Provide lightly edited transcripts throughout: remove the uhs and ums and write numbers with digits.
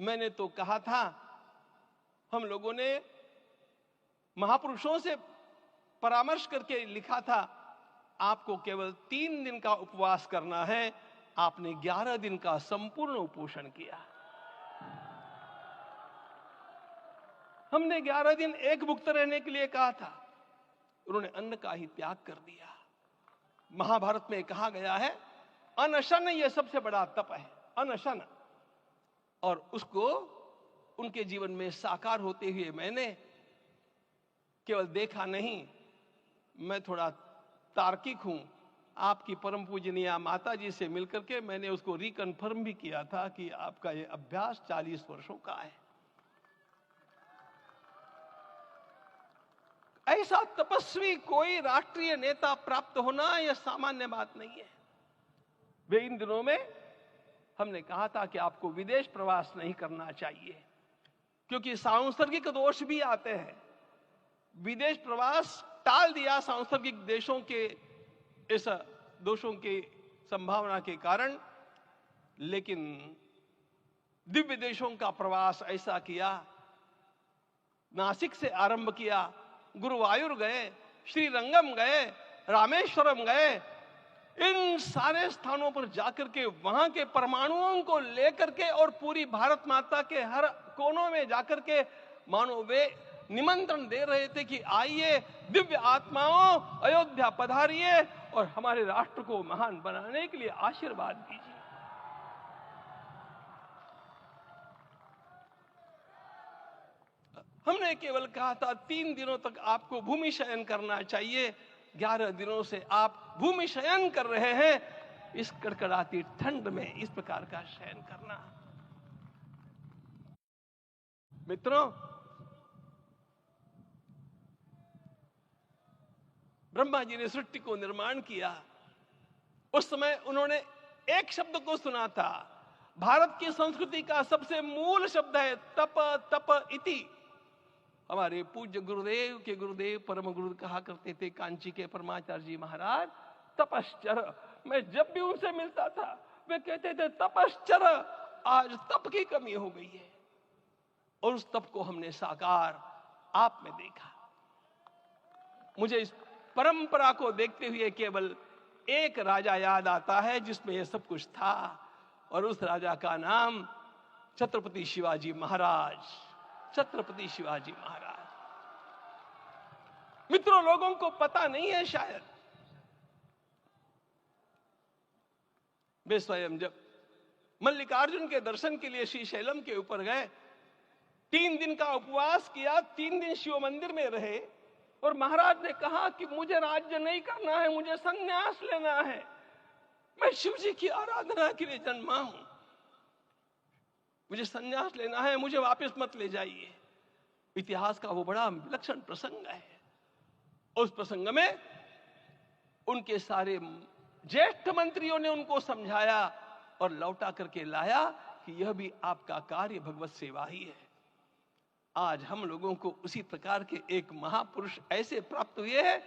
मैंने तो कहा था, हम लोगों ने महापुरुषों से परामर्श करके लिखा था, आपको केवल 3 दिन का उपवास करना है। आपने 11 दिन का संपूर्ण उपोषण किया। हमने 11 दिन एक भुक्त रहने के लिए कहा था, उन्होंने अन्न का ही त्याग कर दिया। महाभारत में कहा गया है, अनशन यह सबसे बड़ा तप है, अनशन। और उसको उनके जीवन में साकार होते हुए मैंने केवल देखा नहीं, मैं थोड़ा तार्किक हूं। आपकी परम पूजनीय माता जी से मिलकर के मैंने उसको रिकन्फर्म भी किया था कि आपका ये अभ्यास 40 वर्षों का है। ऐसा तपस्वी कोई राष्ट्रीय नेता प्राप्त होना यह सामान्य बात नहीं है। वे इन दिनों में हमने कहा था कि आपको विदेश प्रवास नहीं करना चाहिए, क्योंकि सांसर्गिक दोष भी आते हैं। विदेश प्रवास टाल दिया सांसर्गिक देशों के इस दोषों की संभावना के कारण, लेकिन दिव्य देशों का प्रवास ऐसा किया। नासिक से आरंभ किया, गुरुवायूर गए, श्रीरंगम गए, रामेश्वरम गए। इन सारे स्थानों पर जाकर के वहां के परमाणुओं को लेकर के और पूरी भारत माता के हर कोनों में जाकर के मानो वे निमंत्रण दे रहे थे कि आइए दिव्य आत्माओं, अयोध्या पधारिए और हमारे राष्ट्र को महान बनाने के लिए आशीर्वाद दीजिए। हमने केवल कहा था 3 दिनों तक आपको भूमि शयन करना चाहिए। 11 दिनों से आप भूमि शयन कर रहे हैं। इस कड़कड़ाती ठंड में इस प्रकार का शयन करना, मित्रों, ब्रह्मा जी ने सृष्टि को निर्माण किया। उस समय उन्होंने एक शब्द को सुना था। भारत की संस्कृति का सबसे मूल शब्द है तप, तप इति। हमारे पूज्य गुरुदेव के गुरुदेव परम गुरु कहा करते थे, कांची के परमाचार्य जी महाराज, तपश्चर। मैं जब भी उनसे मिलता था वे कहते थे तपश्चर। आज तप की कमी हो गई है और उस तप को हमने साकार आप में देखा। मुझे इस परंपरा को देखते हुए केवल एक राजा याद आता है जिसमें यह सब कुछ था, और उस राजा का नाम छत्रपति शिवाजी महाराज। छत्रपति शिवाजी महाराज। मित्रों, लोगों को पता नहीं है शायद, वे स्वयं जब मल्लिकार्जुन के दर्शन के लिए श्रीशैलम के ऊपर गए, 3 दिन का उपवास किया, 3 दिन शिव मंदिर में रहे, और महाराज ने कहा कि मुझे राज्य नहीं करना है, मुझे संन्यास लेना है, मैं शिव जी की आराधना के लिए जन्मा हूं, मुझे संन्यास लेना है, मुझे वापस मत ले जाइए। इतिहास का वो बड़ा विलक्षण प्रसंग है। उस प्रसंग में उनके सारे ज्येष्ठ मंत्रियों ने उनको समझाया और लौटा करके लाया कि यह भी आपका कार्य भगवत सेवा ही है। आज हम लोगों को उसी प्रकार के एक महापुरुष ऐसे प्राप्त हुए हैं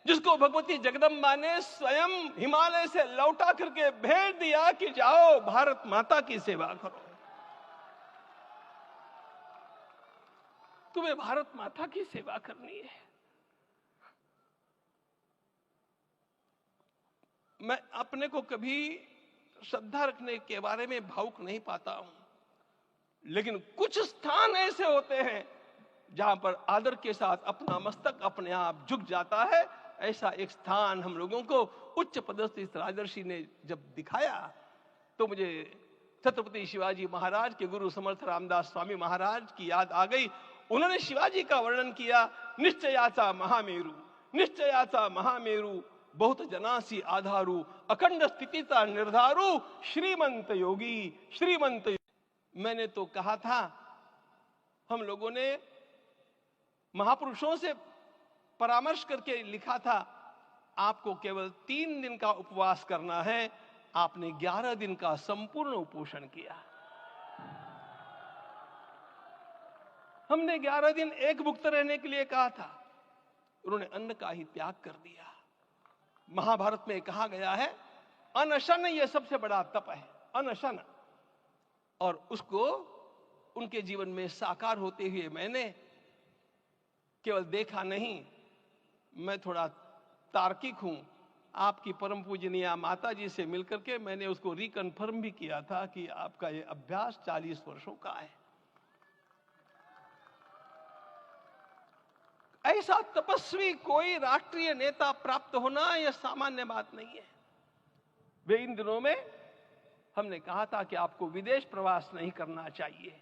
जिसको भगवती जगदम्बा ने स्वयं हिमालय से लौटा करके भेज दिया कि जाओ भारत माता की सेवा करो। तुम्हें भारत माता की सेवा करनी है। मैं अपने को कभी श्रद्धा रखने के बारे में भावुक नहीं पाता हूं, लेकिन कुछ स्थान ऐसे होते हैं जहां पर आदर के साथ अपना मस्तक अपने आप झुक जाता है। ऐसा एक स्थान हम लोगों को उच्च पदस्थ इस राजर्षि ने जब दिखाया तो मुझे छत्रपति शिवाजी महाराज के गुरु समर्थ रामदास स्वामी महाराज की याद आ गई। उन्होंने शिवाजी का वर्णन किया, निश्चयाचा महामेरु, निश्चयाचा महामेरु, बहुत जनासी आधारू, अखंड स्थितिता निर्धारू, श्रीमंत योगी, श्रीमंत। मैंने तो कहा था, हम लोगों ने महापुरुषों से परामर्श करके लिखा था, आपको केवल 3 दिन का उपवास करना है। आपने 11 दिन का संपूर्ण उपोषण किया। हमने 11 दिन एक भुक्त रहने के लिए कहा था, उन्होंने अन्न का ही त्याग कर दिया। महाभारत में कहा गया है, अनशन यह सबसे बड़ा तप है, अनशन। और उसको उनके जीवन में साकार होते हुए मैंने केवल देखा नहीं, मैं थोड़ा तार्किक हूं। आपकी परम पूजनीय माता जी से मिलकर के मैंने उसको रिकन्फर्म भी किया था कि आपका ये अभ्यास 40 वर्षों का है। ऐसा तपस्वी कोई राष्ट्रीय नेता प्राप्त होना यह सामान्य बात नहीं है। वे इन दिनों में हमने कहा था कि आपको विदेश प्रवास नहीं करना चाहिए,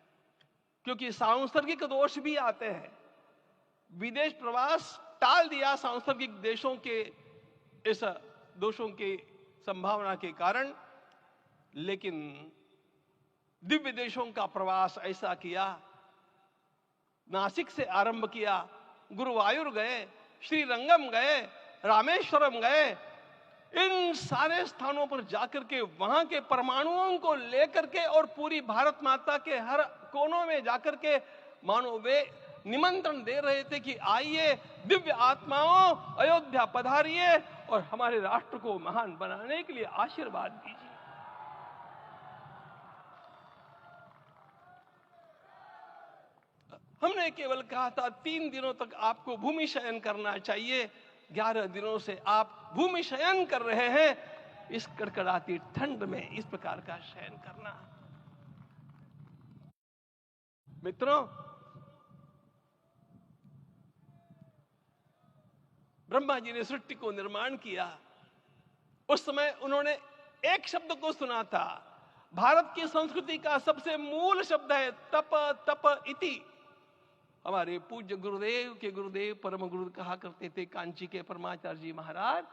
क्योंकि सांसर्गिक दोष भी आते हैं। विदेश प्रवास टाल दिया सांसर्गिक देशों के इस दोषों की संभावना के कारण, लेकिन दिव्य देशों का प्रवास ऐसा किया। नासिक से आरंभ किया, गुरुवायूर गए, श्रीरंगम गए, रामेश्वरम गए। इन सारे स्थानों पर जाकर के वहां के परमाणुओं को लेकर के और पूरी भारत माता के हर कोनों में जाकर के मानो वे निमंत्रण दे रहे थे कि आइए दिव्य आत्माओं, अयोध्या पधारिए और हमारे राष्ट्र को महान बनाने के लिए आशीर्वाद दीजिए। हमने केवल कहा था 3 दिनों तक आपको भूमि शयन करना चाहिए। 11 दिनों से आप भूमि शयन कर रहे हैं। इस कड़कड़ाती ठंड में इस प्रकार का शयन करना, मित्रों, ब्रह्मा जी ने सृष्टि को निर्माण किया। उस समय उन्होंने एक शब्द को सुना था। भारत की संस्कृति का सबसे मूल शब्द है तप तप इति। हमारे पूज्य गुरुदेव के गुरुदेव परम गुरु कहा करते थे, कांची के परमाचार्य जी महाराज,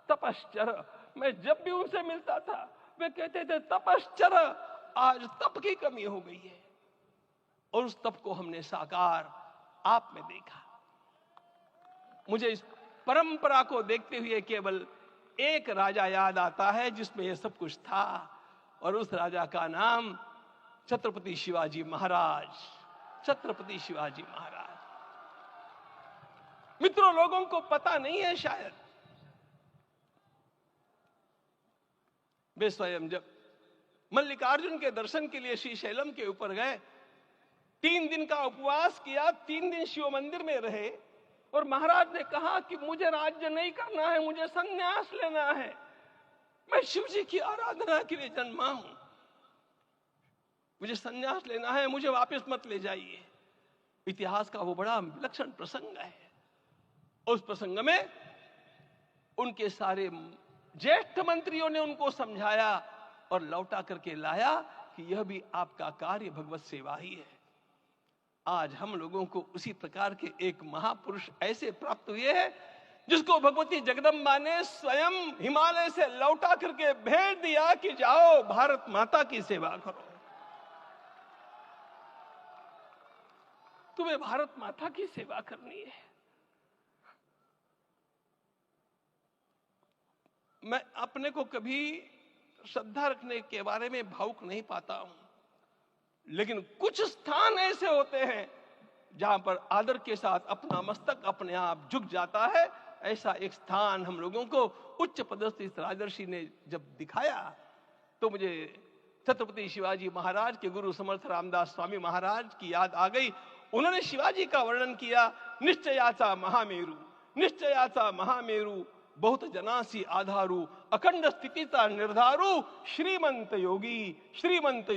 तपश्चर। मैं जब भी उनसे मिलता था वे कहते थे तपश्चर। आज तप की कमी हो गई है और उस तप को हमने साकार आप में देखा। मुझे इस परंपरा को देखते हुए केवल एक राजा याद आता है जिसमें यह सब कुछ था, और उस राजा का नाम छत्रपति शिवाजी महाराज। छत्रपति शिवाजी महाराज। मित्रों, लोगों को पता नहीं है शायद, वे स्वयं जब मल्लिकार्जुन के दर्शन के लिए श्रीशैलम के ऊपर गए, 3 दिन का उपवास किया, 3 दिन शिव मंदिर में रहे, और महाराज ने कहा कि मुझे राज्य नहीं करना है, मुझे संन्यास लेना है, मैं शिव जी की आराधना के लिए जन्मा हूं, मुझे संन्यास लेना है, मुझे वापस मत ले जाइए। इतिहास का वो बड़ा विलक्षण प्रसंग है। उस प्रसंग में उनके सारे ज्येष्ठ मंत्रियों ने उनको समझाया और लौटा करके लाया कि यह भी आपका कार्य भगवत सेवा ही है। आज हम लोगों को उसी प्रकार के एक महापुरुष ऐसे प्राप्त हुए हैं जिसको भगवती जगदम्बा ने स्वयं हिमालय से लौटा करके भेज दिया कि जाओ भारत माता की सेवा करो। तुम्हें भारत माता की सेवा करनी है। मैं अपने को कभी श्रद्धा रखने के बारे में भावुक नहीं पाता हूं, लेकिन कुछ स्थान ऐसे होते हैं जहां पर आदर के साथ अपना मस्तक अपने आप झुक जाता है। ऐसा एक स्थान हम लोगों को उच्च पदस्थ इस राजर्षि ने जब दिखाया तो मुझे छत्रपति शिवाजी महाराज के गुरु समर्थ रामदास स्वामी महाराज की याद आ गई। उन्होंने शिवाजी का वर्णन किया, निश्चयाचा महामेरु, निश्चयाचा महामेरु, बहुत जनासी आधारू, अखंड स्थितिता निर्धारू, श्रीमंत योगी, श्रीमंत